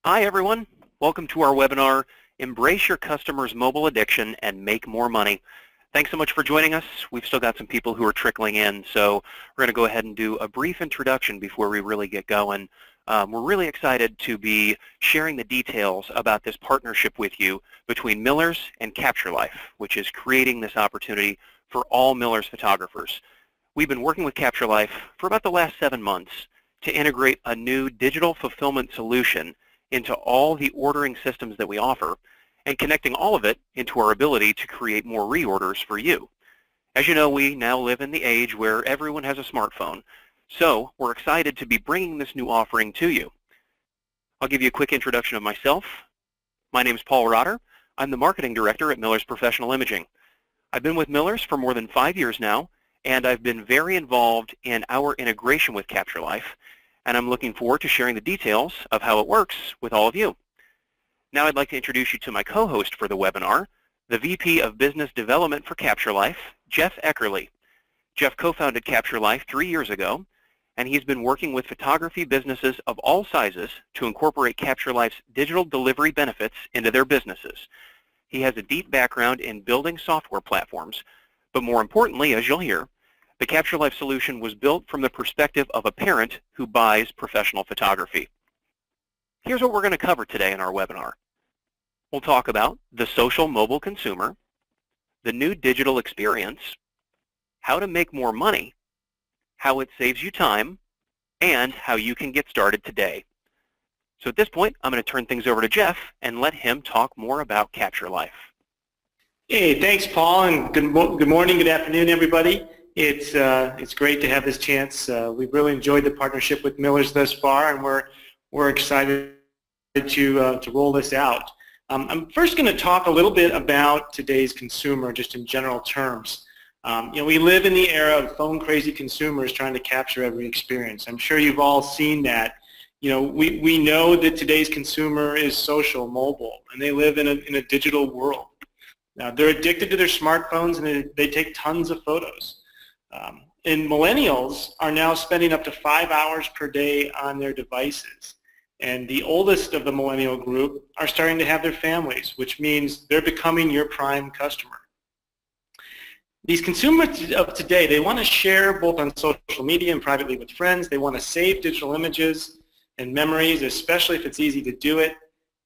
Hi everyone, welcome to our webinar, Embrace Your Customer's Mobile Addiction and Make More Money. Thanks so much for joining us. We've still got some people who are trickling in, so we're going to go ahead and do a brief introduction before we really get going. We're really excited to be sharing the details about this partnership with you between Miller's and CaptureLife, which is creating this opportunity for all Miller's photographers. We've been working with CaptureLife for about the last 7 months to integrate a new digital fulfillment solution into all the ordering systems that we offer and connecting all of it into our ability to create more reorders for you. As you know, we now live in the age where everyone has a smartphone, so we're excited to be bringing this new offering to you. I'll give you a quick introduction of myself. My name is Paul Rotter. I'm the Marketing Director at Miller's Professional Imaging. I've been with Miller's for more than 5 years now, and I've been very involved in our integration with CaptureLife, and I'm looking forward to sharing the details of how it works with all of you. Now I'd like to introduce you to my co-host for the webinar, the VP of Business Development for CaptureLife, Jeff Eckerly. Jeff co-founded CaptureLife 3 years ago, and he's been working with photography businesses of all sizes to incorporate CaptureLife's digital delivery benefits into their businesses. He has a deep background in building software platforms, but more importantly, as you'll hear, the CaptureLife solution was built from the perspective of a parent who buys professional photography. Here's what we're going to cover today in our webinar. We'll talk about the social mobile consumer, the new digital experience, how to make more money, how it saves you time, and how you can get started today. So at this point, I'm going to turn things over to Jeff and let him talk more about CaptureLife. Hey, thanks, Paul, and good morning, good afternoon, everybody. It's great to have this chance. We've really enjoyed the partnership with Miller's thus far, and we're excited to roll this out. I'm first going to talk a little bit about today's consumer, just in general terms. We live in the era of phone-crazy consumers trying to capture every experience. I'm sure you've all seen that. We know that today's consumer is social, mobile, and they live in a digital world. Now, they're addicted to their smartphones, and they take tons of photos. And millennials are now spending up to 5 hours per day on their devices. And the oldest of the millennial group are starting to have their families, which means they're becoming your prime customer. These consumers of today, they want to share both on social media and privately with friends. They want to save digital images and memories, especially if it's easy to do it.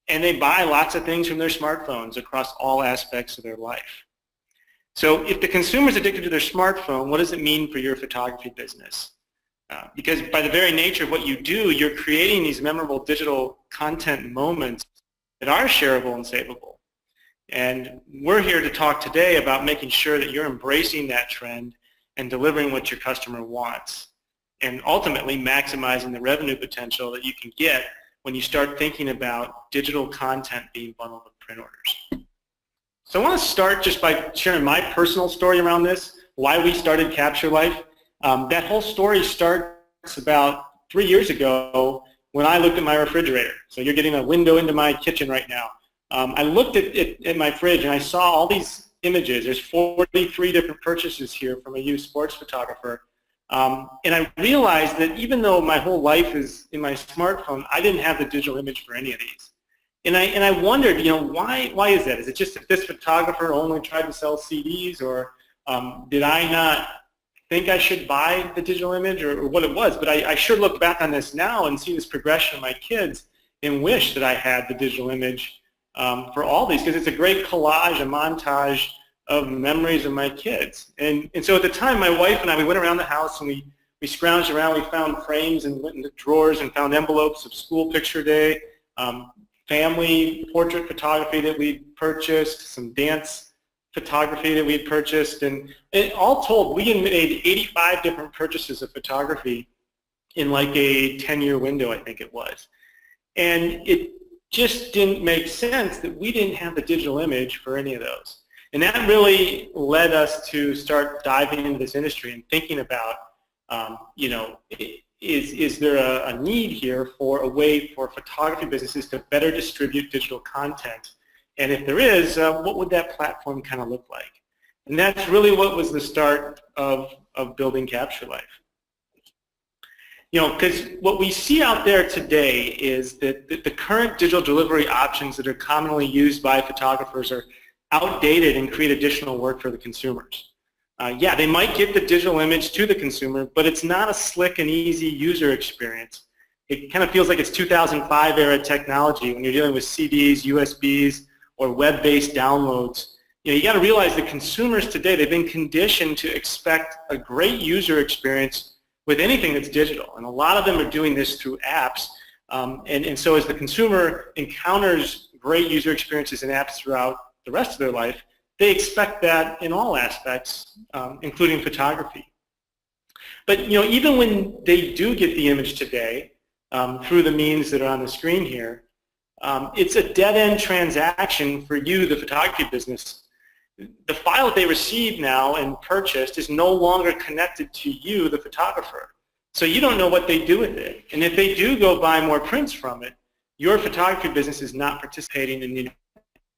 And they buy lots of things from their smartphones across all aspects of their life. So if the consumer is addicted to their smartphone, what does it mean for your photography business? Because by the very nature of what you do, you're creating these memorable digital content moments that are shareable and savable. And we're here to talk today about making sure that you're embracing that trend and delivering what your customer wants, and ultimately maximizing the revenue potential that you can get when you start thinking about digital content being bundled with print orders. So I want to start just by sharing my personal story around this, why we started CaptureLife. That whole story starts about 3 years ago when I looked at my refrigerator. So you're getting a window into my kitchen right now. I looked at my fridge and I saw all these images. There's 43 different purchases here from a used sports photographer. And I realized that even though my whole life is in my smartphone, I didn't have the digital image for any of these. And I wondered, why is that? Is it just that this photographer only tried to sell CDs, or did I not think I should buy the digital image, or what it was? But I sure look back on this now and see this progression of my kids and wish that I had the digital image for all these, because it's a great collage, a montage of memories of my kids. And so at the time, my wife and I, we went around the house and we scrounged around. We found frames and went into drawers and found envelopes of school picture day, family portrait photography that we'd purchased, some dance photography that we'd purchased, and all told, we had made 85 different purchases of photography in like a 10-year window, I think it was. And it just didn't make sense that we didn't have the digital image for any of those. And that really led us to start diving into this industry and thinking about, is there a need here for a way for photography businesses to better distribute digital content? And if there is, what would that platform kind of look like? And that's really what was the start of building CaptureLife. Because what we see out there today is that the current digital delivery options that are commonly used by photographers are outdated and create additional work for the consumers. Yeah, they might get the digital image to the consumer, but it's not a slick and easy user experience. It kind of feels like it's 2005 era technology when you're dealing with CDs, USBs, or web-based downloads. You got to realize that consumers today, they've been conditioned to expect a great user experience with anything that's digital, and a lot of them are doing this through apps. And so as the consumer encounters great user experiences and apps throughout the rest of their life, they expect that in all aspects, including photography. But even when they do get the image today, through the means that are on the screen here, it's a dead-end transaction for you, the photography business. The file that they receive now and purchased is no longer connected to you, the photographer. So you don't know what they do with it. And if they do go buy more prints from it, your photography business is not participating in it.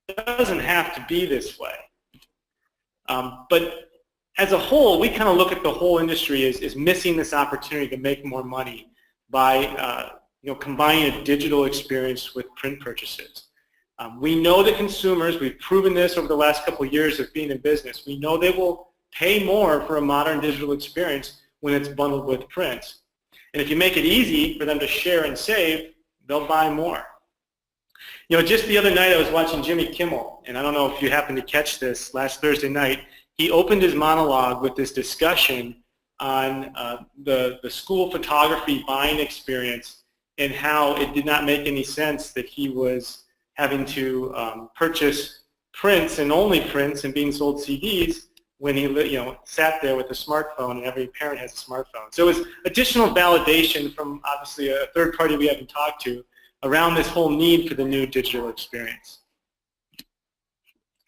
It doesn't have to be this way. But as a whole, we kind of look at the whole industry as missing this opportunity to make more money by combining a digital experience with print purchases. We know that consumers, we've proven this over the last couple of years of being in business, we know they will pay more for a modern digital experience when it's bundled with print. And if you make it easy for them to share and save, they'll buy more. Just the other night I was watching Jimmy Kimmel, and I don't know if you happened to catch this last Thursday night. He opened his monologue with this discussion on the school photography buying experience and how it did not make any sense that he was having to purchase prints and only prints and being sold CDs when he sat there with a smartphone, and every parent has a smartphone. So it was additional validation from obviously a third party we haven't talked to around this whole need for the new digital experience.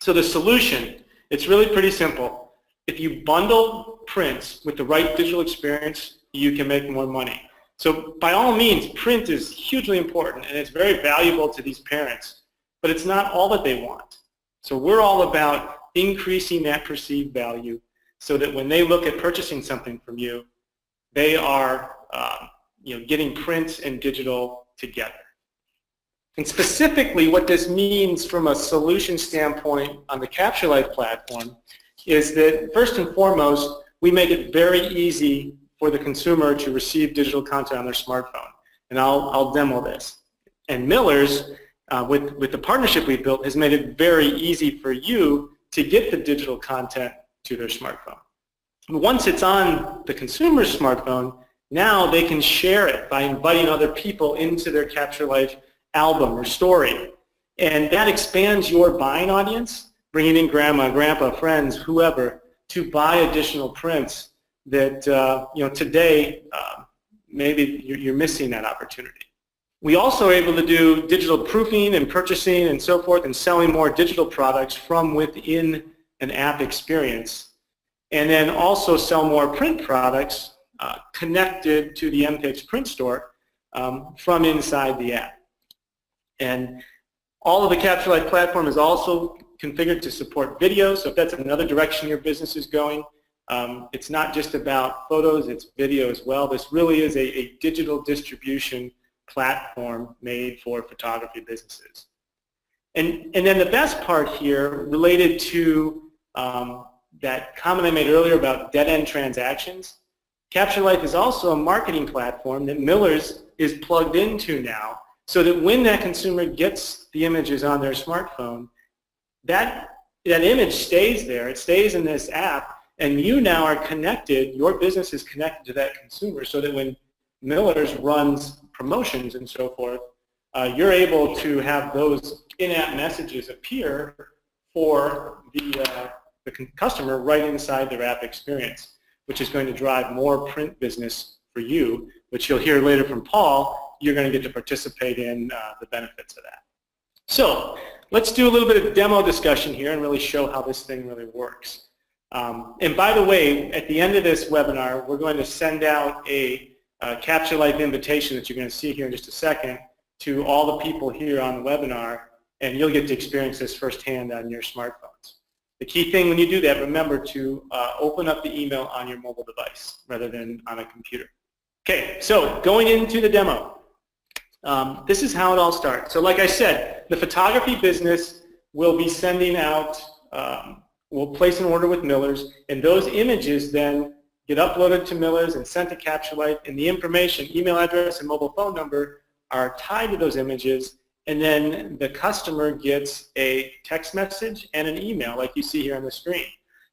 So the solution, it's really pretty simple. If you bundle prints with the right digital experience, you can make more money. So by all means, print is hugely important, and it's very valuable to these parents, but it's not all that they want. So we're all about increasing that perceived value so that when they look at purchasing something from you, they are getting print and digital together. And specifically what this means from a solution standpoint on the CaptureLife platform is that first and foremost, we make it very easy for the consumer to receive digital content on their smartphone. And I'll demo this. And Miller's, with the partnership we've built, has made it very easy for you to get the digital content to their smartphone. Once it's on the consumer's smartphone, now they can share it by inviting other people into their CaptureLife album or story. And that expands your buying audience, bringing in grandma, grandpa, friends, whoever, to buy additional prints that today maybe you're missing that opportunity. We also are able to do digital proofing and purchasing and so forth and selling more digital products from within an app experience, and then also sell more print products connected to the MPICS print store from inside the app. And all of the CaptureLife platform is also configured to support video, so if that's another direction your business is going, it's not just about photos, it's video as well. This really is a digital distribution platform made for photography businesses. And then the best part here, related to that comment I made earlier about dead-end transactions, CaptureLife is also a marketing platform that Miller's is plugged into now, so that when that consumer gets the images on their smartphone, that image stays there, it stays in this app, and you now are connected, your business is connected to that consumer, so that when Miller's runs promotions and so forth, you're able to have those in-app messages appear for the customer right inside their app experience, which is going to drive more print business for you, which you'll hear later from Paul. You're going to get to participate in the benefits of that. So let's do a little bit of demo discussion here and really show how this thing really works. And by the way, at the end of this webinar, we're going to send out a CaptureLife invitation that you're going to see here in just a second to all the people here on the webinar, and you'll get to experience this firsthand on your smartphones. The key thing when you do that, remember to open up the email on your mobile device rather than on a computer. Okay, so going into the demo, this is how it all starts. So like I said, the photography business will be sending out, we'll place an order with Miller's, and those images then get uploaded to Miller's and sent to CaptureLife, and the information, email address and mobile phone number are tied to those images, and then the customer gets a text message and an email like you see here on the screen.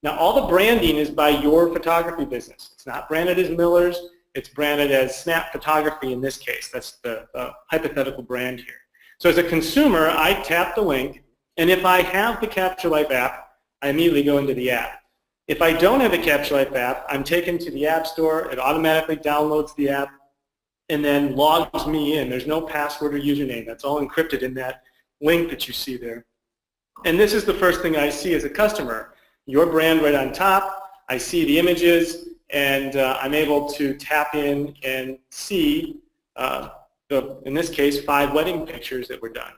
Now all the branding is by your photography business. It's not branded as Miller's, it's branded as Snap Photography in this case. That's the hypothetical brand here. So as a consumer, I tap the link, and if I have the CaptureLife app, I immediately go into the app. If I don't have the CaptureLife app, I'm taken to the App Store, it automatically downloads the app, and then logs me in. There's no password or username. That's all encrypted in that link that you see there. And this is the first thing I see as a customer. Your brand right on top, I see the images, and I'm able to tap in and see, in this case, 5 wedding pictures that were done.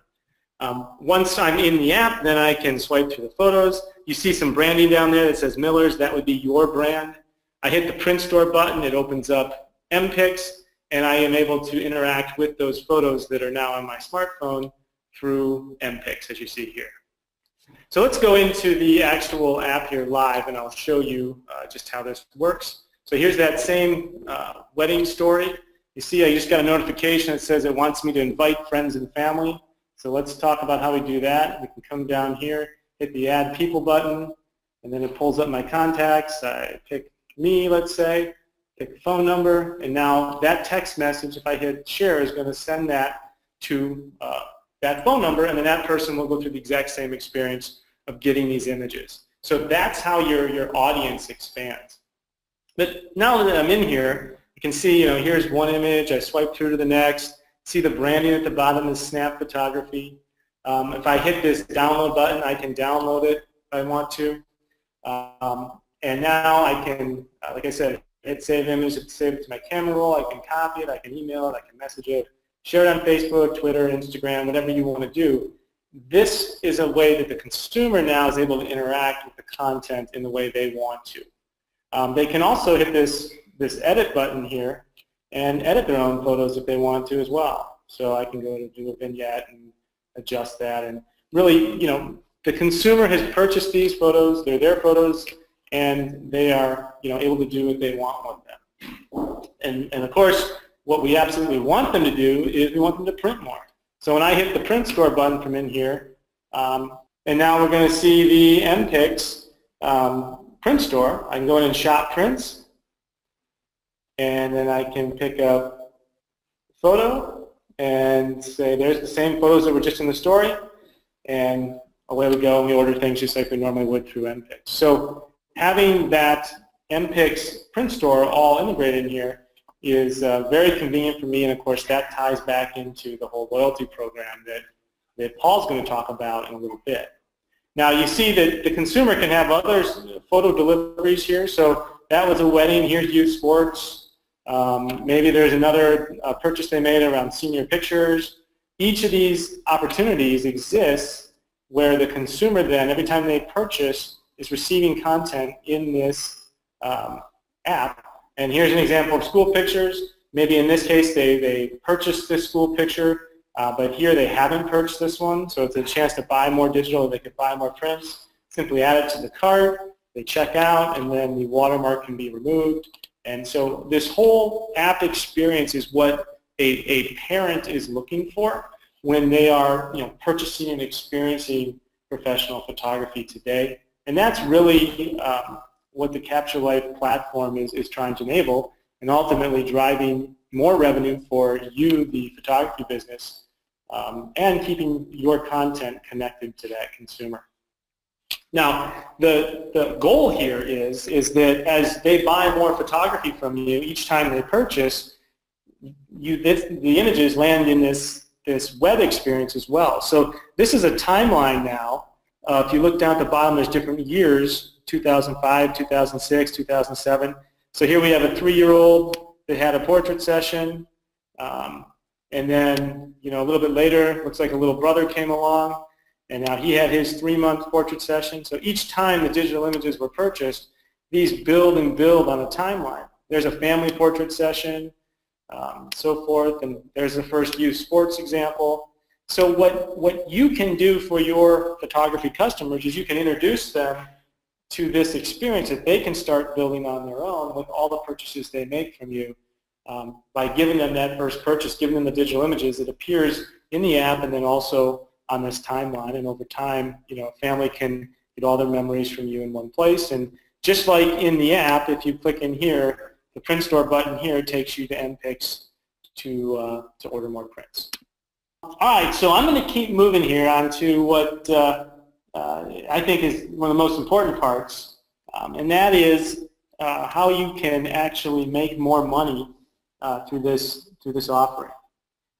Once I'm in the app, then I can swipe through the photos. You see some branding down there that says Miller's. That would be your brand. I hit the print store button. It opens up Pics, and I am able to interact with those photos that are now on my smartphone through Pics, as you see here. So let's go into the actual app here live, and I'll show you just how this works. So here's that same wedding story. You see I just got a notification that says it wants me to invite friends and family. So let's talk about how we do that. We can come down here, hit the Add People button, and then it pulls up my contacts. I pick me, let's say, pick the phone number, and now that text message, if I hit share, is going to send that to that phone number, and then that person will go through the exact same experience of getting these images. So that's how your audience expands. But now that I'm in here, you can see, here's one image. I swipe through to the next. See the branding at the bottom is Snap Photography. If I hit this download button, I can download it if I want to. And now I can, like I said, hit Save Image, save it to my camera roll. I can copy it. I can email it. I can message it. Share it on Facebook, Twitter, Instagram, whatever you want to do. This is a way that the consumer now is able to interact with the content in the way they want to. They can also hit this edit button here and edit their own photos if they want to as well. So I can go to do a vignette and adjust that. And really, the consumer has purchased these photos. They're their photos, and they are, able to do what they want with them. And of course, what we absolutely want them to do is we want them to print more. So when I hit the print store button from in here, and now we're going to see the Pics print store. I can go in and shop prints, and then I can pick up a photo and say there's the same photos that were just in the story, and away we go, and we order things just like we normally would through Pics. So having that Pics print store all integrated in here is very convenient for me, and of course that ties back into the whole loyalty program that Paul's going to talk about in a little bit. Now you see that the consumer can have other photo deliveries here. So that was a wedding. Here's youth sports. Maybe there's another purchase they made around senior pictures. Each of these opportunities exists where the consumer then, every time they purchase, is receiving content in this app. And here's an example of school pictures. Maybe in this case they purchased this school picture, but here they haven't purchased this one, so it's a chance to buy more digital. They could buy more prints. Simply add it to the cart, they check out, and then the watermark can be removed. And so this whole app experience is what a parent is looking for when they are purchasing and experiencing professional photography today. And that's really what the CaptureLife platform is trying to enable, and ultimately driving more revenue for you, the photography business, and keeping your content connected to that consumer. Now, the goal here is that as they buy more photography from you, each time they purchase, the images land in this web experience as well. So this is a timeline now. If you look down at the bottom, there's different years, 2005, 2006, 2007. So here we have a 3-year-old that had a portrait session, and then a little bit later, looks like a little brother came along, and now he had his 3-month portrait session. So each time the digital images were purchased, these build and build on a timeline. There's a family portrait session. so forth. And there's the first use sports example. So what you can do for your photography customers is you can introduce them to this experience that they can start building on their own with all the purchases they make from you by giving them that first purchase, giving them the digital images. It appears in the app and then also on this timeline. And over time, a family can get all their memories from you in one place. And just like in the app, if you click in here, the print store button here takes you to MPics to order more prints. All right, so I'm going to keep moving here onto what I think is one of the most important parts, and that is how you can actually make more money through this offering.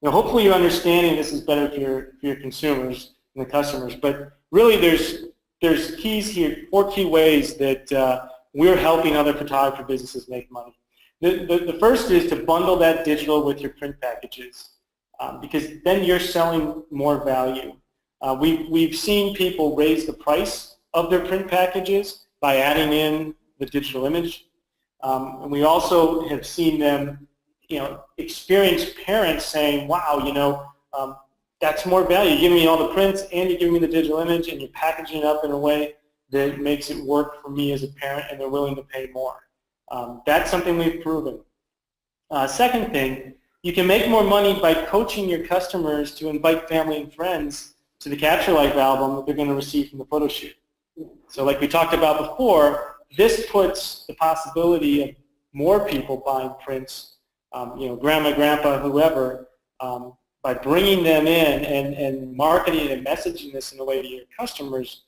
Hopefully you're understanding this is better for your consumers and the customers, but really there's keys here, 4 key ways that we're helping other photography businesses make money. The first is to bundle that digital with your print packages, because then you're selling more value. We've seen people raise the price of their print packages by adding in the digital image, and we also have seen them, experienced parents saying, "Wow, that's more value. You're giving me all the prints, and you're giving me the digital image, and you're packaging it up in a way that makes it work for me as a parent, and they're willing to pay more." That's something we've proven. Second thing, you can make more money by coaching your customers to invite family and friends to the CaptureLife album that they're going to receive from the photo shoot. So like we talked about before, this puts the possibility of more people buying prints, grandma, grandpa, whoever, by bringing them in and marketing and messaging this in a way to your customers,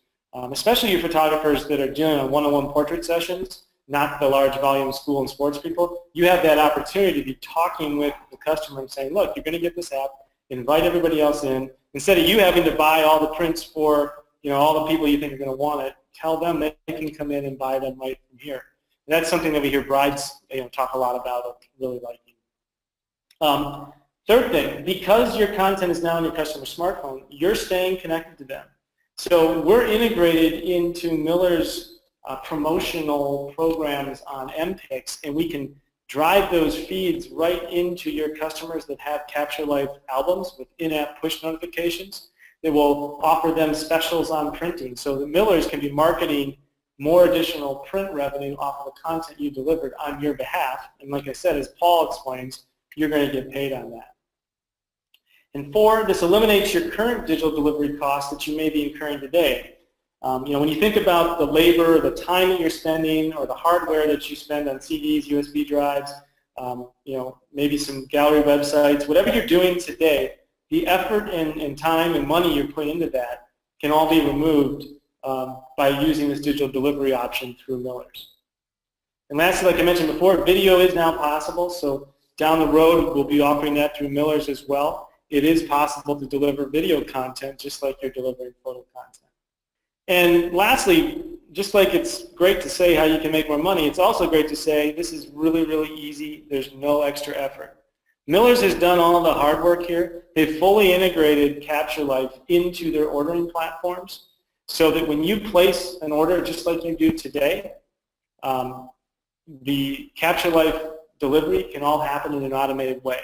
especially your photographers that are dealing on one-on-one portrait sessions, not the large volume school and sports people. You have that opportunity to be talking with the customer and saying, look, you're going to get this app, invite everybody else in. Instead of you having to buy all the prints for all the people you think are going to want it, tell them they can come in and buy them right from here. And that's something that we hear brides talk a lot about of really liking. Third thing, because your content is now on your customer's smartphone, you're staying connected to them. So we're integrated into Miller's promotional programs on MPics, and we can drive those feeds right into your customers that have CaptureLife albums with in-app push notifications that will offer them specials on printing. So the Millers can be marketing more additional print revenue off of the content you delivered on your behalf. And like I said, as Paul explains, you're going to get paid on that. And 4, this eliminates your current digital delivery costs that you may be incurring today. When you think about the labor, the time that you're spending, or the hardware that you spend on CDs, USB drives, maybe some gallery websites, whatever you're doing today, the effort and time and money you put into that can all be removed by using this digital delivery option through Miller's. And lastly, like I mentioned before, video is now possible, so down the road we'll be offering that through Miller's as well. It is possible to deliver video content just like you're delivering photo content. And lastly, just like it's great to say how you can make more money, it's also great to say this is really, really easy. There's no extra effort. Miller's has done all the hard work here. They've fully integrated CaptureLife into their ordering platforms so that when you place an order just like you do today, the CaptureLife delivery can all happen in an automated way.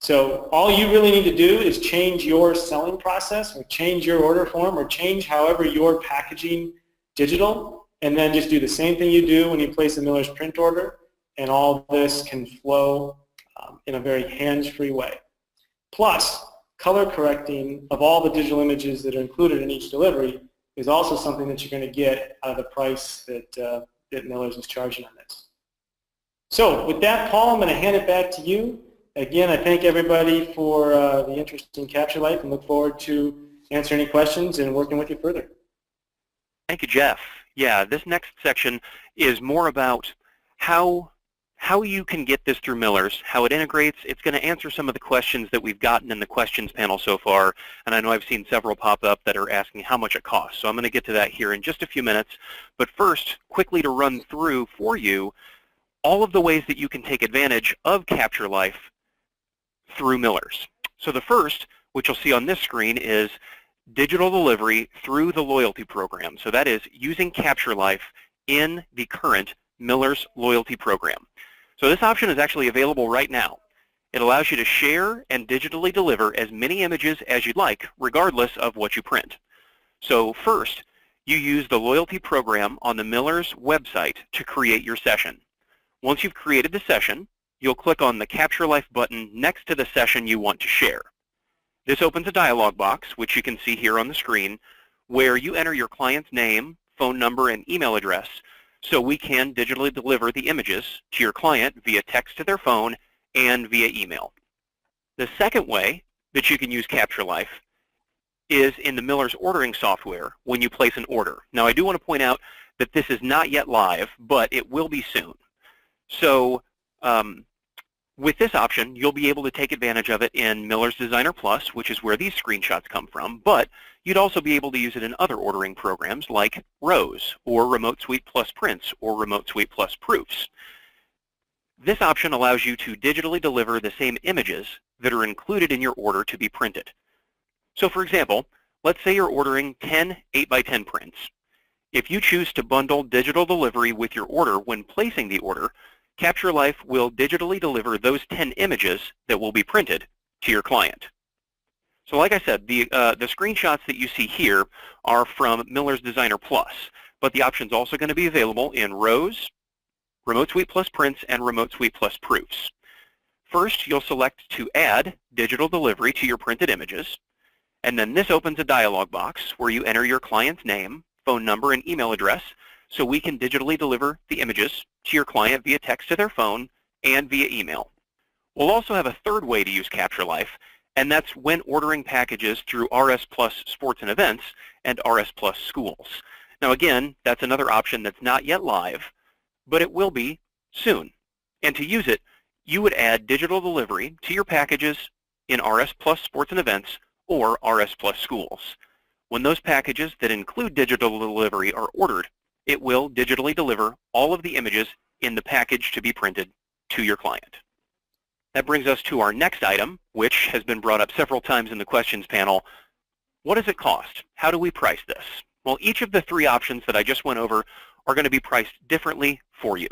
So all you really need to do is change your selling process or change your order form or change however you're packaging digital, and then just do the same thing you do when you place a Miller's print order, and all this can flow in a very hands-free way. Plus, color correcting of all the digital images that are included in each delivery is also something that you're going to get out of the price that Miller's is charging on this. So with that, Paul, I'm going to hand it back to you. Again, I thank everybody for the interest in CaptureLife and look forward to answering any questions and working with you further. Thank you, Jeff. Yeah, this next section is more about how you can get this through Miller's, how it integrates. It's going to answer some of the questions that we've gotten in the questions panel so far, and I know I've seen several pop up that are asking how much it costs. So I'm going to get to that here in just a few minutes. But first, quickly to run through for you all of the ways that you can take advantage of CaptureLife through Miller's. So the first, which you'll see on this screen, is digital delivery through the loyalty program. So that is using CaptureLife in the current Miller's loyalty program. So this option is actually available right now. It allows you to share and digitally deliver as many images as you'd like, regardless of what you print. So first, you use the loyalty program on the Miller's website to create your session. Once you've created the session, you'll click on the CaptureLife button next to the session you want to share. This opens a dialog box, which you can see here on the screen, where you enter your client's name, phone number, and email address so we can digitally deliver the images to your client via text to their phone and via email. The second way that you can use CaptureLife is in the Miller's ordering software when you place an order. Now, I do want to point out that this is not yet live, but it will be soon. So with this option, you'll be able to take advantage of it in Miller's Designer Plus, which is where these screenshots come from, but you'd also be able to use it in other ordering programs like Rose or Remote Suite Plus Prints or Remote Suite Plus Proofs. This option allows you to digitally deliver the same images that are included in your order to be printed. So for example, let's say you're ordering 10 8x10 prints. If you choose to bundle digital delivery with your order when placing the order, CaptureLife will digitally deliver those 10 images that will be printed to your client. So like I said, the screenshots that you see here are from Miller's Designer Plus, but the option's also going to be available in Rose, Remote Suite Plus Prints, and Remote Suite Plus Proofs. First, you'll select to add digital delivery to your printed images, and then this opens a dialog box where you enter your client's name, phone number, and email address so we can digitally deliver the images to your client via text to their phone and via email. We'll also have a third way to use CaptureLife, and that's when ordering packages through RS Plus Sports and Events and RS Plus Schools. Now again, that's another option that's not yet live, but it will be soon. And to use it, you would add digital delivery to your packages in RS Plus Sports and Events or RS Plus Schools. When those packages that include digital delivery are ordered, it will digitally deliver all of the images in the package to be printed to your client. That brings us to our next item, which has been brought up several times in the questions panel. What does it cost? How do we price this? Well, each of the three options that I just went over are going to be priced differently for you.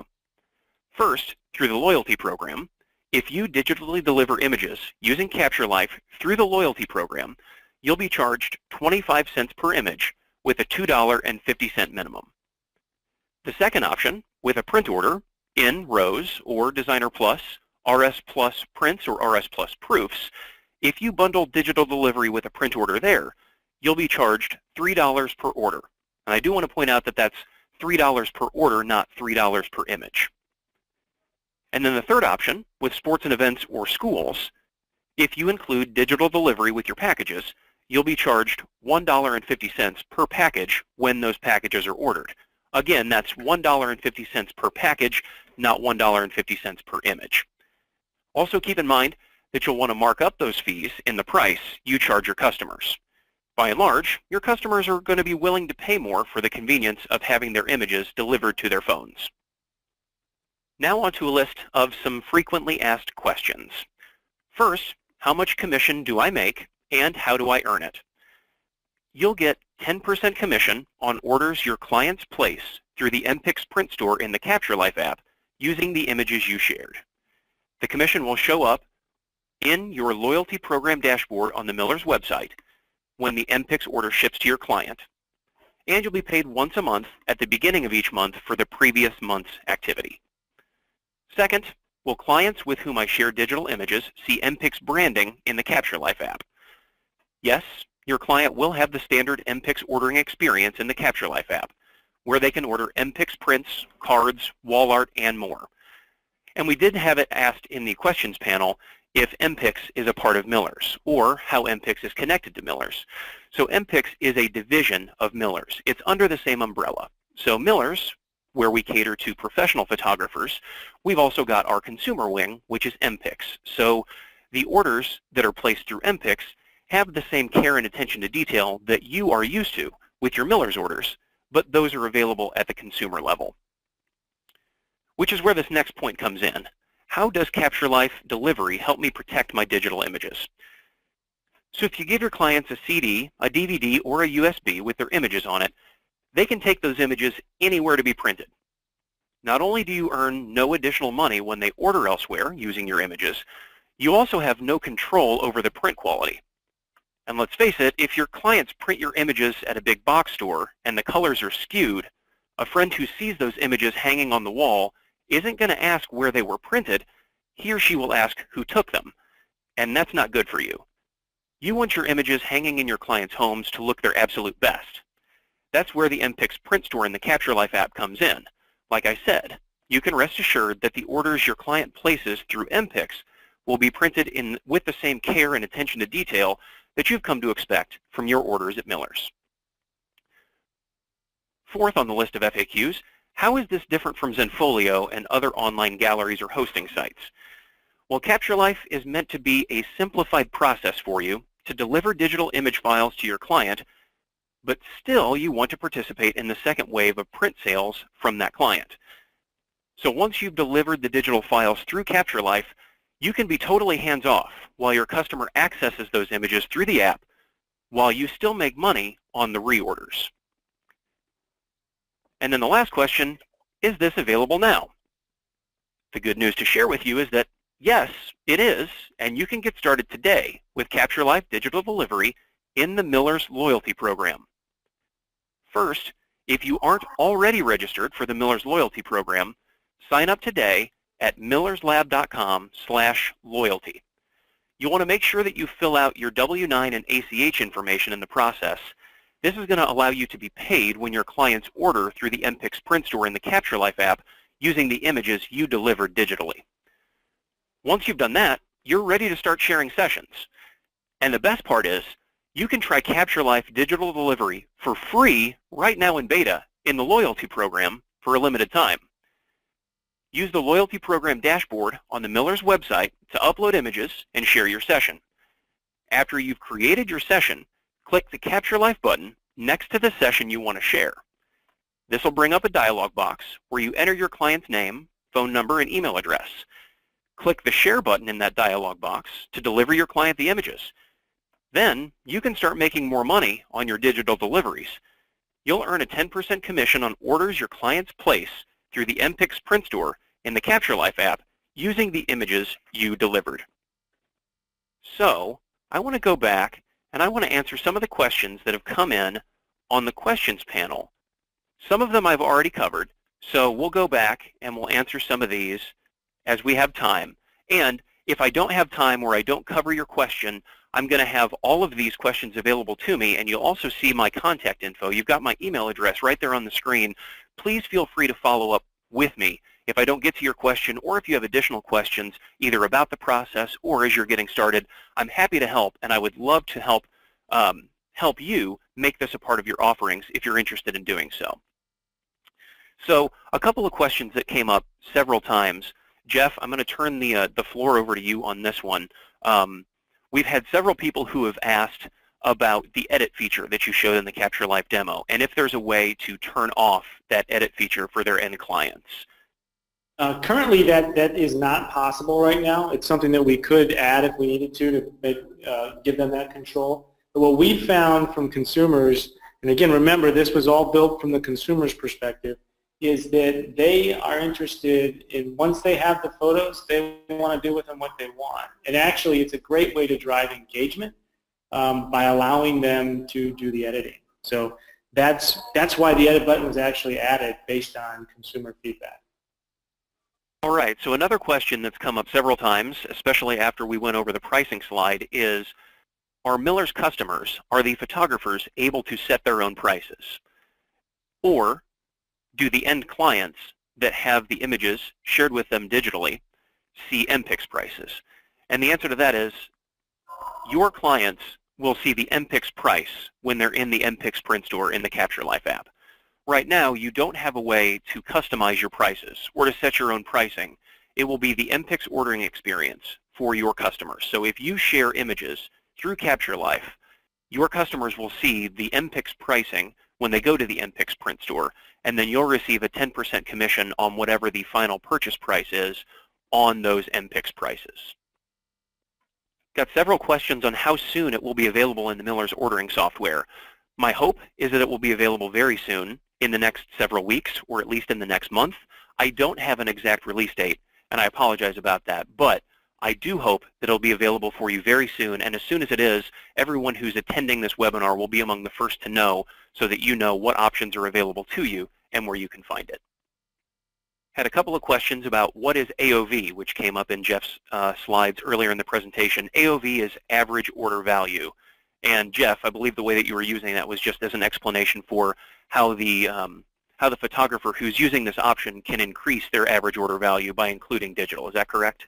First, through the loyalty program, if you digitally deliver images using CaptureLife through the loyalty program, you'll be charged 25 cents per image with a $2.50 minimum. The second option, with a print order in Rose or Designer Plus, RS Plus Prints, or RS Plus Proofs, if you bundle digital delivery with a print order there, you'll be charged $3 per order. And I do want to point out that that's $3 per order, not $3 per image. And then the third option, with sports and events or schools, if you include digital delivery with your packages, you'll be charged $1.50 per package when those packages are ordered. Again, that's $1.50 per package, not $1.50 per image. Also keep in mind that you'll want to mark up those fees in the price you charge your customers. By and large, your customers are going to be willing to pay more for the convenience of having their images delivered to their phones. Now on to a list of some frequently asked questions. First, how much commission do I make and how do I earn it? You'll get 10% commission on orders your clients place through the Pics print store in the CaptureLife app using the images you shared. The commission will show up in your loyalty program dashboard on the Miller's website when the Pics order ships to your client, and you'll be paid once a month at the beginning of each month for the previous month's activity. Second, will clients with whom I share digital images see Pics branding in the CaptureLife app? Yes, your client will have the standard Pics ordering experience in the CaptureLife app, where they can order Pics prints, cards, wall art, and more. And we did have it asked in the questions panel if Pics is a part of Miller's, or how Pics is connected to Miller's. So Pics is a division of Miller's. It's under the same umbrella. So Miller's, where we cater to professional photographers, we've also got our consumer wing, which is Pics. So the orders that are placed through Pics have the same care and attention to detail that you are used to with your Miller's orders, but those are available at the consumer level. Which is where this next point comes in. How does CaptureLife delivery help me protect my digital images? So if you give your clients a CD, a DVD, or a USB with their images on it, they can take those images anywhere to be printed. Not only do you earn no additional money when they order elsewhere using your images, You also have no control over the print quality. And let's face it, if your clients print your images at a big box store and the colors are skewed, a friend who sees those images hanging on the wall isn't going to ask where they were printed. He or she will ask who took them, and that's not good for you. You want your images hanging in your clients' homes to look their absolute best. That's where the MPics print store in the CaptureLife app comes in. Like I said, you can rest assured that the orders your client places through MPics will be printed with the same care and attention to detail that you've come to expect from your orders at Miller's. Fourth on the list of FAQs, how is this different from Zenfolio and other online galleries or hosting sites? Well, CaptureLife is meant to be a simplified process for you to deliver digital image files to your client, but still you want to participate in the second wave of print sales from that client. So once you've delivered the digital files through CaptureLife, you can be totally hands-off while your customer accesses those images through the app while you still make money on the reorders. And then the last question, is this available now? The good news to share with you is that yes, it is, and you can get started today with CaptureLife Digital Delivery in the Miller's Loyalty Program. First, if you aren't already registered for the Miller's Loyalty Program, sign up today at millerslab.com/loyalty. You want to make sure that you fill out your W-9 and ACH information in the process. This is going to allow you to be paid when your clients order through the MPics print store in the CaptureLife app using the images you delivered digitally. Once you've done that, you're ready to start sharing sessions. And the best part is, you can try CaptureLife Digital Delivery for free right now in beta in the Loyalty Program for a limited time. Use the Loyalty Program dashboard on the Miller's website to upload images and share your session. After you've created your session, click the CaptureLife button next to the session you want to share. This will bring up a dialog box where you enter your client's name, phone number, and email address. Click the Share button in that dialog box to deliver your client the images. Then you can start making more money on your digital deliveries. You'll earn a 10% commission on orders your clients place through the MPics print store in the CaptureLife app using the images you delivered. So I want to go back and I want to answer some of the questions that have come in on the questions panel. Some of them I've already covered, so we'll go back and we'll answer some of these as we have time. And if I don't have time or I don't cover your question, I'm going to have all of these questions available to me, and you'll also see my contact info. You've got my email address right there on the screen. Please feel free to follow up with me if I don't get to your question, or if you have additional questions either about the process or as you're getting started. I'm happy to help, and I would love to help you make this a part of your offerings if you're interested in doing so. So a couple of questions that came up several times. Jeff, I'm going to turn the floor over to you on this one. We've had several people who have asked about the edit feature that you showed in the CaptureLife demo, and if there's a way to turn off that edit feature for their end clients. Currently, that is not possible right now. It's something that we could add if we needed to make, give them that control. But what we found from consumers, and again, remember, this was all built from the consumer's perspective, is that they are interested in, once they have the photos, they want to do with them what they want. And actually, it's a great way to drive engagement by allowing them to do the editing. So that's why the edit button was actually added based on consumer feedback. All right, so another question that's come up several times, especially after we went over the pricing slide, is, are Miller's customers, are the photographers able to set their own prices? Or do the end clients that have the images shared with them digitally see MPics prices? And the answer to that is, your clients will see the MPics price when they're in the MPics print store in the CaptureLife app. Right now, you don't have a way to customize your prices or to set your own pricing. It will be the MPics ordering experience for your customers. So if you share images through CaptureLife, your customers will see the MPics pricing when they go to the MPics print store, and then you'll receive a 10% commission on whatever the final purchase price is on those MPics prices. Got several questions on how soon it will be available in the Miller's ordering software. My hope is that it will be available very soon, in the next several weeks, or at least in the next month. I don't have an exact release date, and I apologize about that, but I do hope that it'll be available for you very soon, and as soon as it is, everyone who's attending this webinar will be among the first to know so that you know what options are available to you and where you can find it. Had a couple of questions about what is AOV, which came up in Jeff's slides earlier in the presentation. AOV is average order value. And Jeff, I believe the way that you were using that was just as an explanation for how the photographer who's using this option can increase their average order value by including digital. Is that correct?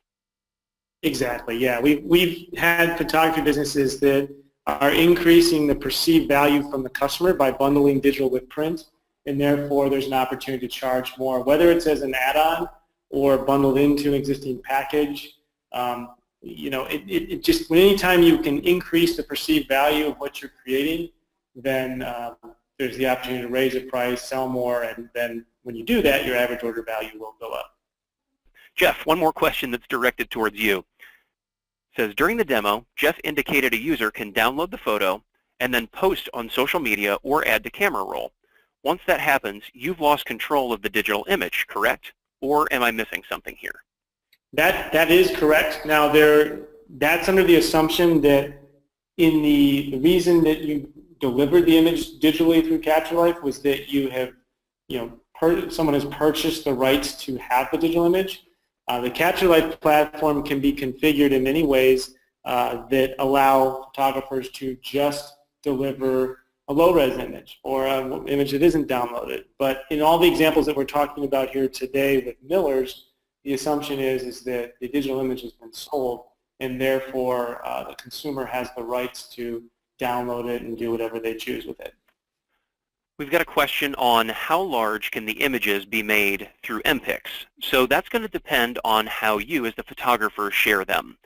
Exactly, yeah. We've had photography businesses that are increasing the perceived value from the customer by bundling digital with print, and therefore there's an opportunity to charge more, whether it's as an add-on or bundled into an existing package. You know, it just, anytime you can increase the perceived value of what you're creating, then there's the opportunity to raise the price, sell more, and then when you do that, your average order value will go up. Jeff, one more question that's directed towards you. It says, during the demo, Jeff indicated a user can download the photo and then post on social media or add to camera roll. Once that happens, you've lost control of the digital image, correct? Or am I missing something here? That is correct. Now, that's under the assumption that in the reason that you delivered the image digitally through CaptureLife was that you have, you know, someone has purchased the rights to have the digital image. The CaptureLife platform can be configured in many ways that allow photographers to just deliver a low-res image or an image that isn't downloaded. But in all the examples that we're talking about here today with Miller's, the assumption is that the digital image has been sold, and therefore the consumer has the rights to download it and do whatever they choose with it. We've got a question on how large can the images be made through Pics. So that's going to depend on how you as the photographer share them.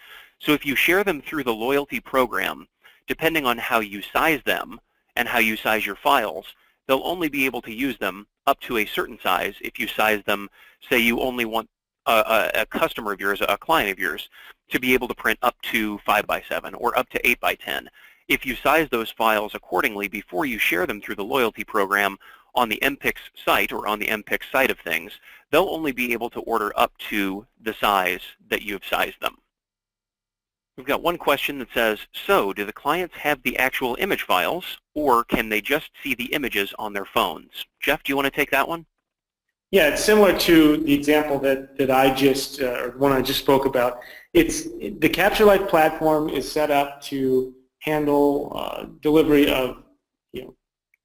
So if you share them through the loyalty program, depending on how you size them and how you size your files, they'll only be able to use them up to a certain size. If you size them, say you only want a customer of yours, a client of yours, to be able to print up to 5x7 or up to 8x10. If you size those files accordingly before you share them through the loyalty program on the Pics site or on the Pics side of things, they'll only be able to order up to the size that you've sized them. We've got one question that says, so do the clients have the actual image files, or can they just see the images on their phones? Jeff, do you want to take that one? Yeah, it's similar to the example that I just, or one I just spoke about. It's the CaptureLife platform is set up to handle delivery of, you know,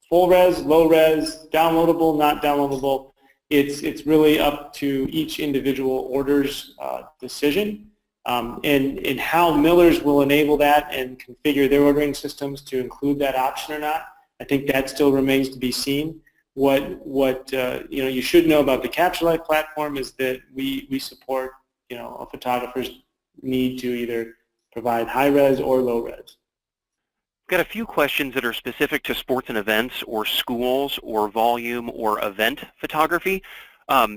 full res, low res, downloadable, not downloadable. It's really up to each individual order's decision, and how Miller's will enable that and configure their ordering systems to include that option or not. I think that still remains to be seen. What you know, you should know about the CaptureLife platform is that we support, you know, a photographer's need to either provide high res or low res. Got a few questions that are specific to sports and events or schools or volume or event photography.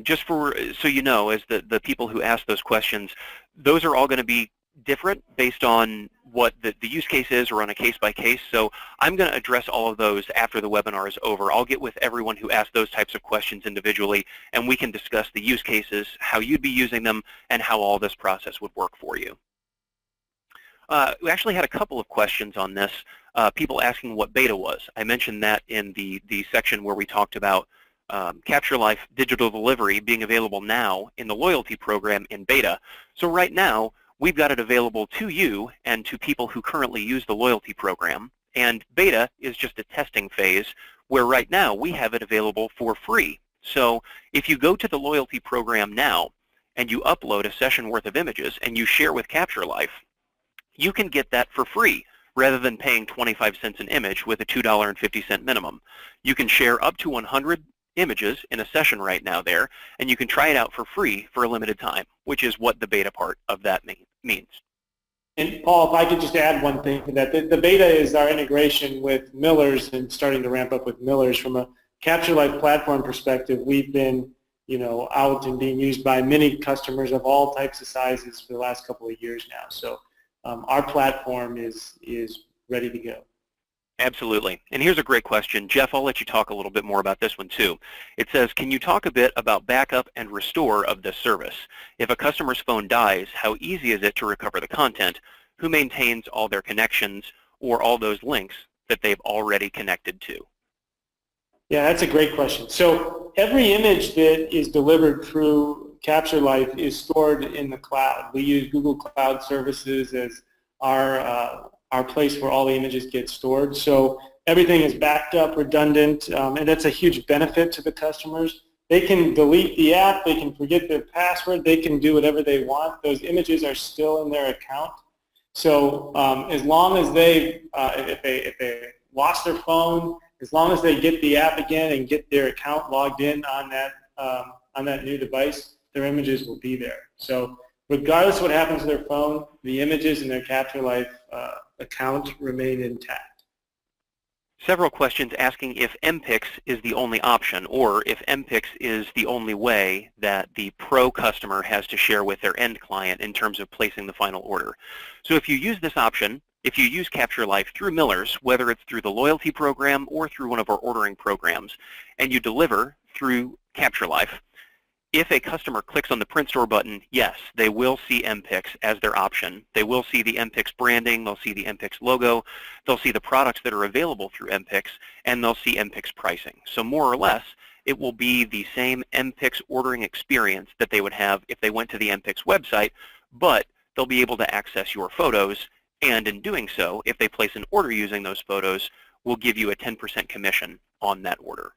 Just for, so you know, as the people who ask those questions, those are all going to be different based on what the use case is or on a case-by-case. So I'm going to address all of those after the webinar is over. I'll get with everyone who asked those types of questions individually, and we can discuss the use cases, how you'd be using them, and how all this process would work for you. We actually had a couple of questions on this, people asking what beta was. I mentioned that in the section where we talked about CaptureLife digital delivery being available now in the loyalty program in beta. So right now, we've got it available to you and to people who currently use the loyalty program. And beta is just a testing phase where right now we have it available for free. So if you go to the loyalty program now and you upload a session worth of images and you share with CaptureLife, you can get that for free rather than paying 25 cents an image with a $2.50 minimum. You can share up to 100 images in a session right now there, and you can try it out for free for a limited time, which is what the beta part of that means. And Paul, if I could just add one thing to that, the beta is our integration with Miller's and starting to ramp up with Miller's. From a CaptureLife platform perspective, we've been, you know, out and being used by many customers of all types of sizes for the last couple of years now. So our platform is ready to go. Absolutely. And here's a great question. Jeff, I'll let you talk a little bit more about this one too. It says, can you talk a bit about backup and restore of this service? If a customer's phone dies, how easy is it to recover the content? Who maintains all their connections or all those links that they've already connected to? Yeah, that's a great question. So every image that is delivered through CaptureLife is stored in the cloud. We use Google Cloud Services as our place where all the images get stored. So everything is backed up, redundant, and that's a huge benefit to the customers. They can delete the app, they can forget their password, they can do whatever they want. Those images are still in their account. So as long as if they lost their phone, as long as they get the app again and get their account logged in on that new device, their images will be there. So regardless of what happens to their phone, the images in their CaptureLife account remain intact. Several questions asking if MPics is the only option, or if MPics is the only way that the pro customer has to share with their end client in terms of placing the final order. So if you use this option, if you use CaptureLife through Miller's, whether it's through the loyalty program or through one of our ordering programs, and you deliver through CaptureLife, if a customer clicks on the Print Store button, yes, they will see MPics as their option. They will see the MPics branding, they'll see the MPics logo, they'll see the products that are available through MPics, and they'll see MPics pricing. So more or less, it will be the same MPics ordering experience that they would have if they went to the MPics website, but they'll be able to access your photos, and in doing so, if they place an order using those photos, we'll give you a 10% commission on that order.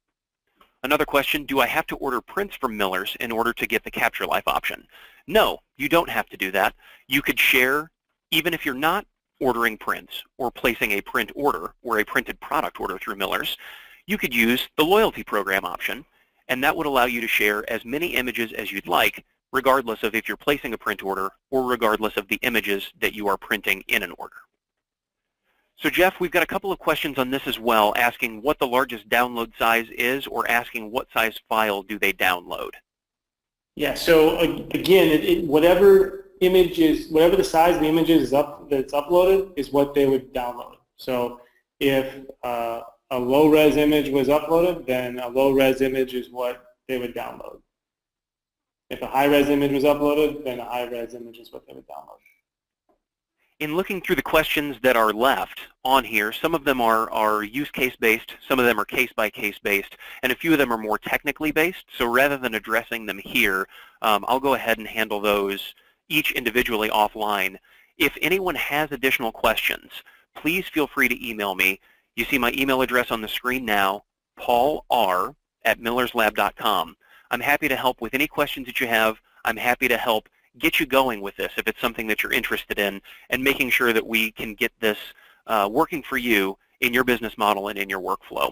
Another question, do I have to order prints from Miller's in order to get the CaptureLife option? No, you don't have to do that. You could share, even if you're not ordering prints or placing a print order or a printed product order through Miller's, you could use the loyalty program option, and that would allow you to share as many images as you'd like, regardless of if you're placing a print order or regardless of the images that you are printing in an order. So Jeff, we've got a couple of questions on this as well, asking what the largest download size is or asking what size file do they download. Yeah, so again, whatever the size of the image is that's uploaded is what they would download. So if a low-res image was uploaded, then a low-res image is what they would download. If a high-res image was uploaded, then a high-res image is what they would download. In looking through the questions that are left on here, some of them are use case based, some of them are case by case based, and a few of them are more technically based. So rather than addressing them here, I'll go ahead and handle those each individually offline. If anyone has additional questions, please feel free to email me. You see my email address on the screen now, paulr@millerslab.com. I'm happy to help with any questions that you have. I'm happy to help get you going with this if it's something that you're interested in, and making sure that we can get this working for you in your business model and in your workflow.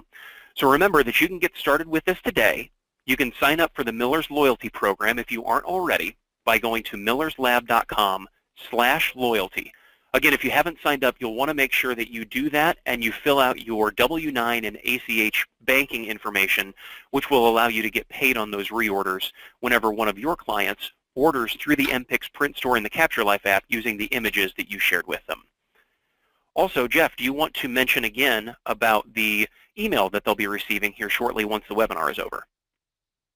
So remember that you can get started with this today. You can sign up for the Miller's Loyalty Program if you aren't already by going to millerslab.com/loyalty. Again, if you haven't signed up, you'll want to make sure that you do that and you fill out your W-9 and ACH banking information, which will allow you to get paid on those reorders whenever one of your clients orders through the MPics print store in the CaptureLife app using the images that you shared with them. Also, Jeff, do you want to mention again about the email that they'll be receiving here shortly once the webinar is over?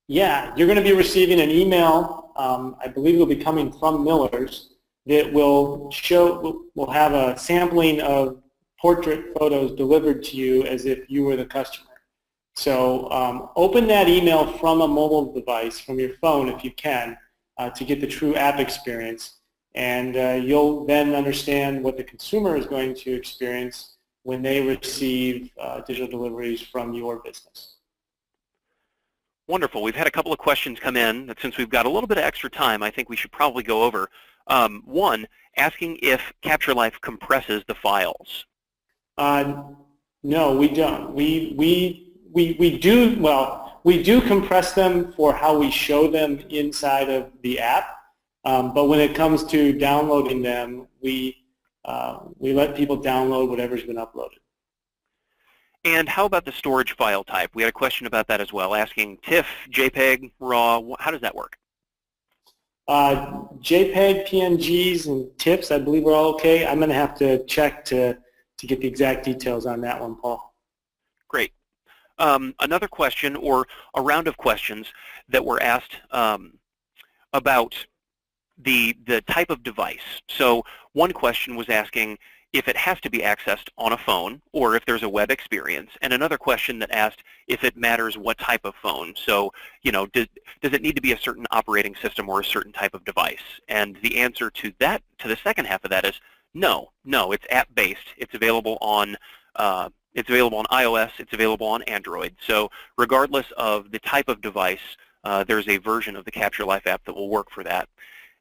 Yeah, you're going to be receiving an email, I believe it'll be coming from Miller's, that will have a sampling of portrait photos delivered to you as if you were the customer. So open that email from a mobile device, from your phone if you can, to get the true app experience, and you'll then understand what the consumer is going to experience when they receive digital deliveries from your business. Wonderful. We've had a couple of questions come in that since we've got a little bit of extra time, I think we should probably go over. One, asking if CaptureLife compresses the files. No, we don't. We do compress them for how we show them inside of the app, but when it comes to downloading them, we let people download whatever's been uploaded. And how about the storage file type? We had a question about that as well, asking TIFF, JPEG, RAW. How does that work? JPEG, PNGs, and TIFFs, I believe are all okay. I'm going to have to check to to get the exact details on that one, Paul. Great. Another question, or a round of questions that were asked about the type of device. So one question was asking if it has to be accessed on a phone or if there's a web experience, and another question that asked if it matters what type of phone. So, you know, does it need to be a certain operating system or a certain type of device? And the answer to that, to the second half of that, is no, it's app-based. It's available on iOS. It's available on Android. So regardless of the type of device, there's a version of the CaptureLife app that will work for that.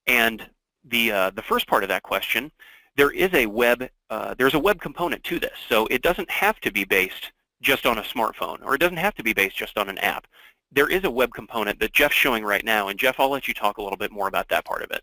And the first part of that question, there's a web component to this. So it doesn't have to be based just on a smartphone, or it doesn't have to be based just on an app. There is a web component that Jeff's showing right now, and Jeff, I'll let you talk a little bit more about that part of it.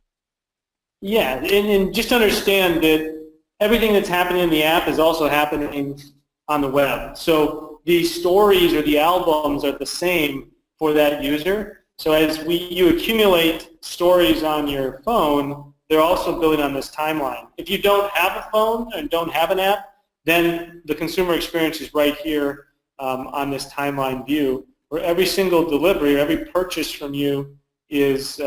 Yeah, and just understand that everything that's happening in the app is also happening on the web. So the stories or the albums are the same for that user. So as you accumulate stories on your phone, they're also building on this timeline. If you don't have a phone and don't have an app, then the consumer experience is right here on this timeline view, where every single delivery or every purchase from you is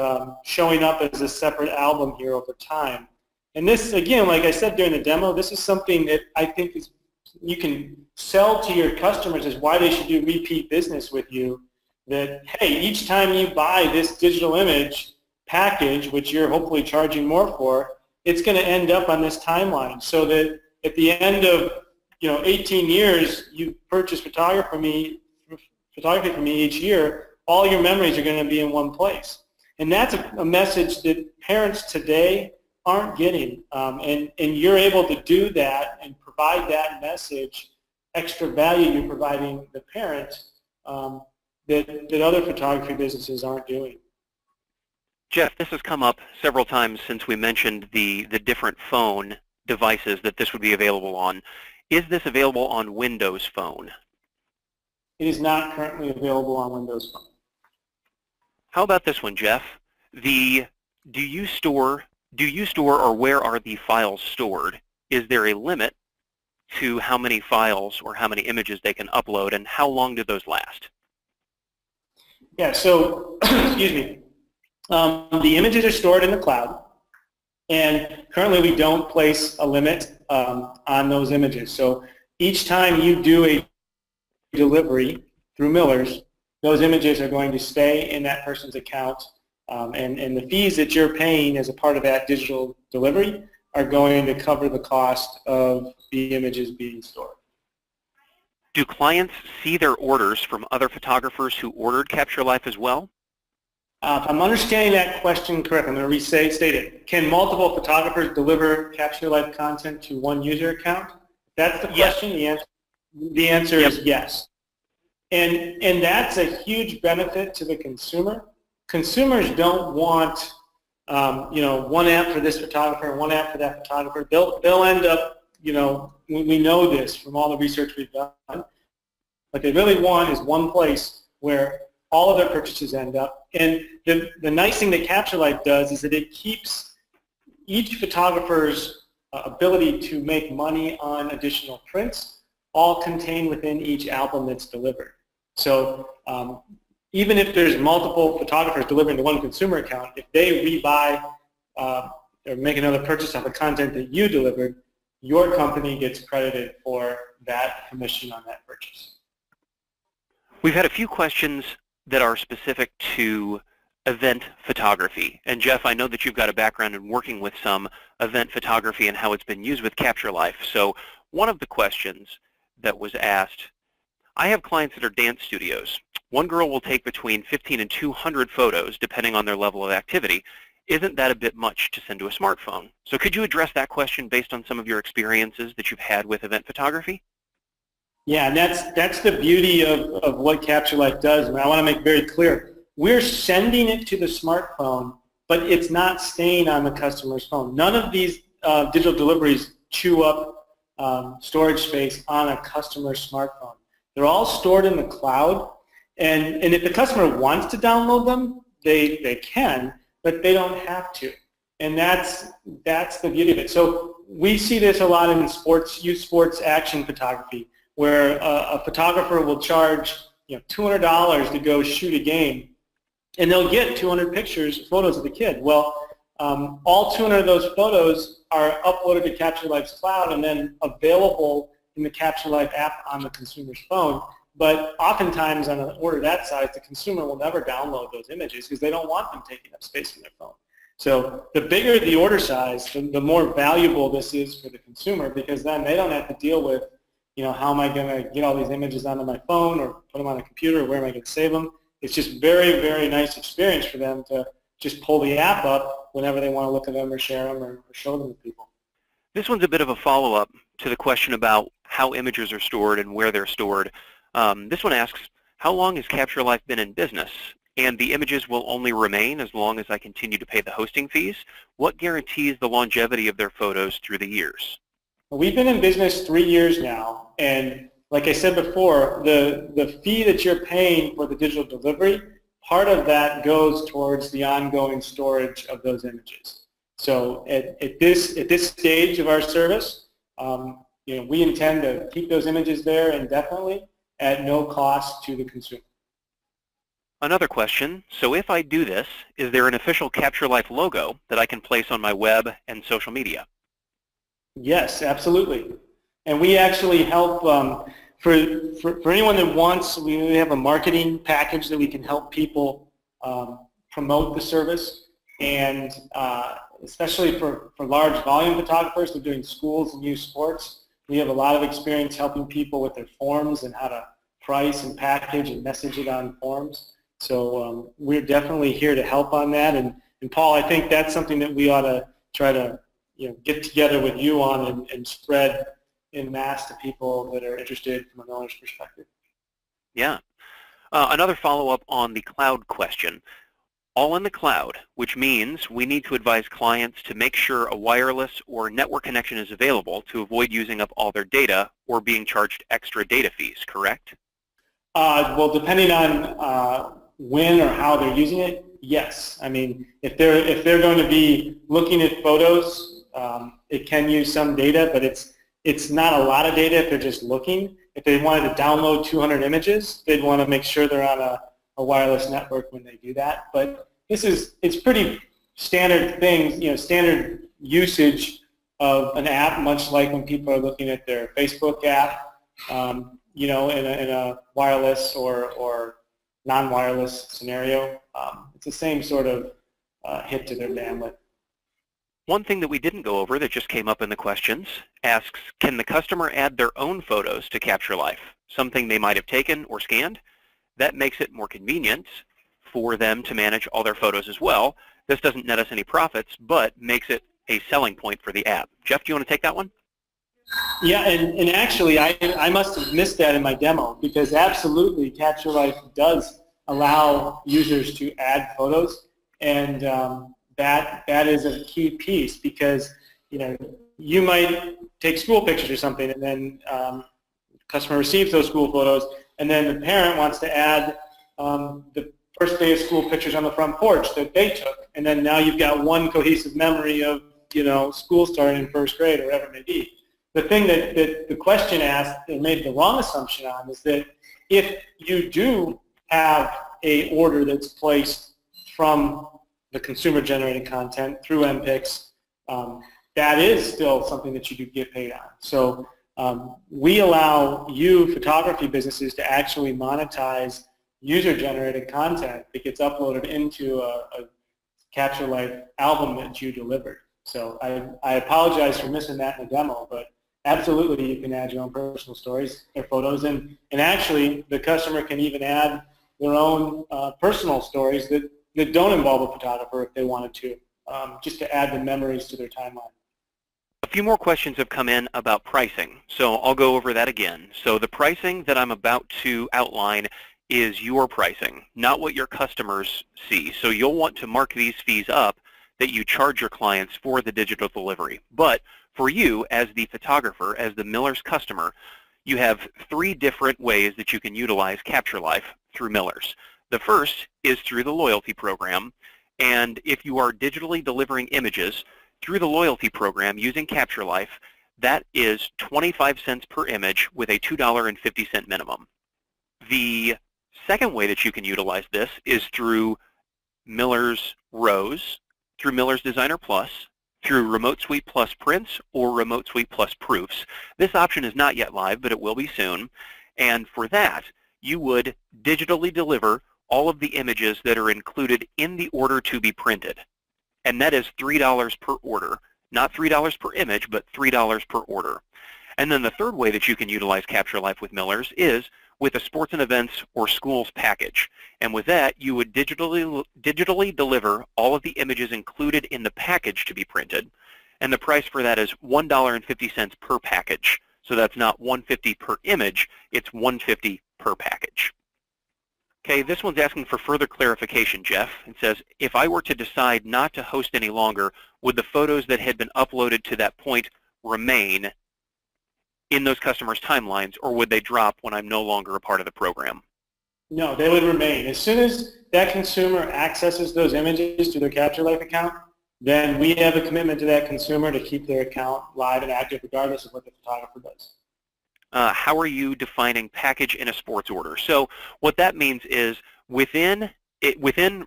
showing up as a separate album here over time. And this, again, like I said during the demo, this is something that I think you can sell to your customers as why they should do repeat business with you. That, hey, each time you buy this digital image package, which you're hopefully charging more for, it's going to end up on this timeline, so that at the end of 18 years, you purchase photography from me each year, all your memories are going to be in one place. And that's a message that parents today aren't getting. And you're able to do that and provide that message, extra value you're providing the parent, that other photography businesses aren't doing. Jeff, this has come up several times since we mentioned the different phone devices that this would be available on. Is this available on Windows Phone? It is not currently available on Windows Phone. How about this one, Jeff? Do you store or where are the files stored? Is there a limit to how many files or how many images they can upload, and how long do those last? Yeah, so, excuse me. The images are stored in the cloud, and currently we don't place a limit on those images. So each time you do a delivery through Miller's, those images are going to stay in that person's account, and the fees that you're paying as a part of that digital delivery are going to cover the cost of the images being stored. Do clients see their orders from other photographers who ordered CaptureLife as well? If I'm understanding that question correctly, I'm going to restate it. Can multiple photographers deliver CaptureLife content to one user account? If that's the question, yes. The answer is yes. And that's a huge benefit to the consumer. Consumers don't want one app for this photographer and one app for that photographer. They'll end up, we know this from all the research we've done. What they really want is one place where all of their purchases end up. And the nice thing that CaptureLife does is that it keeps each photographer's ability to make money on additional prints all contained within each album that's delivered. So even if there's multiple photographers delivering to one consumer account, if they rebuy or make another purchase of the content that you delivered, your company gets credited for that commission on that purchase. We've had a few questions that are specific to event photography. And Jeff, I know that you've got a background in working with some event photography and how it's been used with CaptureLife. So one of the questions that was asked, I have clients that are dance studios. One girl will take between 15 and 200 photos depending on their level of activity. Isn't that a bit much to send to a smartphone? So could you address that question based on some of your experiences that you've had with event photography? Yeah, and that's the beauty of what CaptureLife does. And I want to make very clear, we're sending it to the smartphone, but it's not staying on the customer's phone. None of these digital deliveries chew up storage space on a customer's smartphone. They're all stored in the cloud, and if the customer wants to download them, they can, but they don't have to. And that's the beauty of it. So we see this a lot in youth sports action photography, where a photographer will charge $200 to go shoot a game, and they'll get 200 photos of the kid. Well, all 200 of those photos are uploaded to CaptureLife's cloud and then available in the CaptureLife app on the consumer's phone. But oftentimes on an order that size, the consumer will never download those images because they don't want them taking up space in their phone. So the bigger the order size, the more valuable this is for the consumer, because then they don't have to deal with, how am I going to get all these images onto my phone or put them on a computer, or where am I going to save them? It's just very, very nice experience for them to just pull the app up whenever they want to look at them or share them or show them to people. This one's a bit of a follow-up to the question about how images are stored and where they're stored. This one asks, how long has CaptureLife been in business? And the images will only remain as long as I continue to pay the hosting fees. What guarantees the longevity of their photos through the years? We've been in business 3 years now, and like I said before, the fee that you're paying for the digital delivery, part of that goes towards the ongoing storage of those images. So at this stage of our service, we intend to keep those images there indefinitely at no cost to the consumer. Another question, so if I do this, is there an official CaptureLife logo that I can place on my web and social media? Yes, absolutely. And we actually help, for anyone that wants, we have a marketing package that we can help people promote the service, and especially for large volume photographers that are doing schools and youth sports, we have a lot of experience helping people with their forms and how to price and package and message it on forms. So we're definitely here to help on that. And Paul, I think that's something that we ought to try to get together with you on and spread en masse to people that are interested from an owner's perspective. Yeah. Another follow-up on the cloud question. All in the cloud, which means we need to advise clients to make sure a wireless or network connection is available to avoid using up all their data or being charged extra data fees, correct? Well, depending on when or how they're using it, yes. I mean, if they're going to be looking at photos, it can use some data, but it's not a lot of data if they're just looking. If they wanted to download 200 images, they'd want to make sure they're on a wireless network when they do that. But it's pretty standard things, standard usage of an app, much like when people are looking at their Facebook app, in a wireless or non-wireless scenario. It's the same sort of hit to their bandwidth. One thing that we didn't go over that just came up in the questions asks, can the customer add their own photos to CaptureLife, something they might have taken or scanned? That makes it more convenient for them to manage all their photos as well. This doesn't net us any profits, but makes it a selling point for the app. Jeff, do you want to take that one? Yeah, and actually, I must have missed that in my demo, because absolutely CaptureLife does allow users to add photos, and that is a key piece, because you might take school pictures or something, and then the customer receives those school photos, and then the parent wants to add the first day of school pictures on the front porch that they took, and then now you've got one cohesive memory of school starting in first grade or whatever it may be. The thing that the question asked and made the wrong assumption on is that if you do have a order that's placed from the consumer-generated content through Pics, that is still something that you do get paid on. So we allow you photography businesses to actually monetize user-generated content that gets uploaded into a CaptureLife album that you delivered. So I apologize for missing that in the demo, but absolutely you can add your own personal stories or photos, and actually the customer can even add their own personal stories that don't involve a photographer if they wanted to, just to add the memories to their timeline. A few more questions have come in about pricing, so I'll go over that again. So the pricing that I'm about to outline is your pricing, not what your customers see. So you'll want to mark these fees up that you charge your clients for the digital delivery. But for you as the photographer, as the Miller's customer, you have 3 different ways that you can utilize CaptureLife through Miller's. The first is through the loyalty program, And if you are digitally delivering images through the loyalty program using CaptureLife, that is 25 cents per image with a $2.50 minimum. The second way that you can utilize this is through Miller's Rows, through Miller's Designer Plus, through Remote Suite Plus Prints, or Remote Suite Plus Proofs. This option is not yet live, but it will be soon. And for that, you would digitally deliver all of the images that are included in the order to be printed. And that is $3 per order. Not $3 per image, but $3 per order. And then the third way that you can utilize CaptureLife with Miller's is with a sports and events or schools package. And with that, you would digitally deliver all of the images included in the package to be printed. And the price for that is $1.50 per package. So that's not $1.50 per image, it's $1.50 per package. Okay, this one's asking for further clarification, Jeff. It says, if I were to decide not to host any longer, would the photos that had been uploaded to that point remain in those customers' timelines, or would they drop when I'm no longer a part of the program? No, they would remain. As soon as that consumer accesses those images to their CaptureLife account, then we have a commitment to that consumer to keep their account live and active regardless of what the photographer does. How are you defining package in a sports order? So what that means is within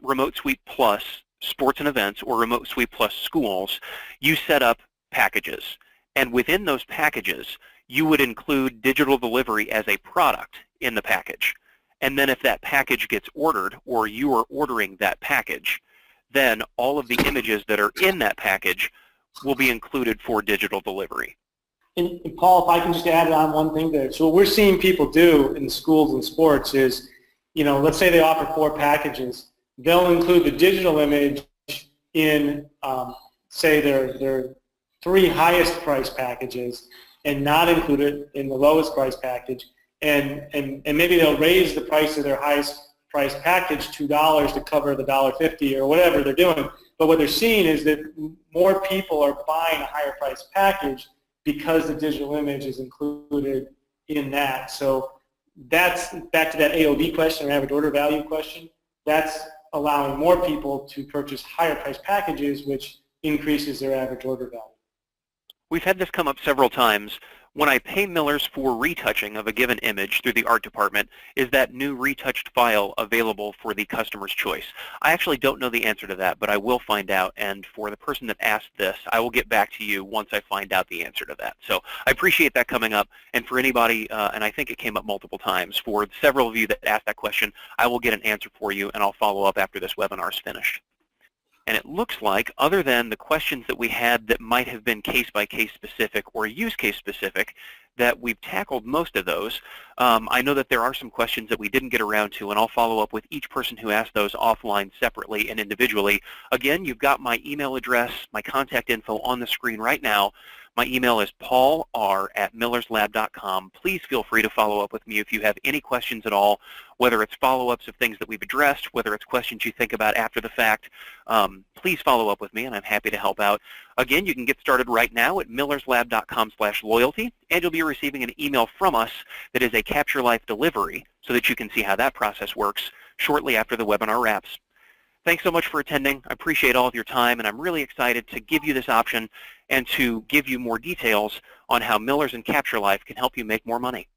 Remote Suite Plus Sports and Events or Remote Suite Plus Schools, you set up packages. And within those packages, you would include digital delivery as a product in the package. And then if that package gets ordered or you are ordering that package, then all of the images that are in that package will be included for digital delivery. And Paul, if I can just add on one thing there. So what we're seeing people do in schools and sports is, let's say they offer 4 packages. They'll include the digital image in, say, their 3 highest price packages and not include it in the lowest price package. And maybe they'll raise the price of their highest price package $2 to cover the $1.50 or whatever they're doing. But what they're seeing is that more people are buying a higher price package because the digital image is included in that. So that's back to that AOV question or average order value question. That's allowing more people to purchase higher price packages, which increases their average order value. We've had this come up several times. When I pay Miller's for retouching of a given image through the art department, is that new retouched file available for the customer's choice? I actually don't know the answer to that, but I will find out. And for the person that asked this, I will get back to you once I find out the answer to that. So I appreciate that coming up. And for anybody, and I think it came up multiple times, for several of you that asked that question, I will get an answer for you, and I'll follow up after this webinar is finished. And it looks like, other than the questions that we had that might have been case-by-case specific or use case specific, that we've tackled most of those. I know that there are some questions that we didn't get around to, and I'll follow up with each person who asked those offline separately and individually. Again, you've got my email address, my contact info on the screen right now. My email is paulr@millerslab.com. Please feel free to follow up with me if you have any questions at all, whether it's follow-ups of things that we've addressed, whether it's questions you think about after the fact. Please follow up with me, and I'm happy to help out. Again, you can get started right now at millerslab.com/loyalty, and you'll be receiving an email from us that is a CaptureLife delivery so that you can see how that process works shortly after the webinar wraps. Thanks so much for attending. I appreciate all of your time, and I'm really excited to give you this option and to give you more details on how Miller's and CaptureLife can help you make more money.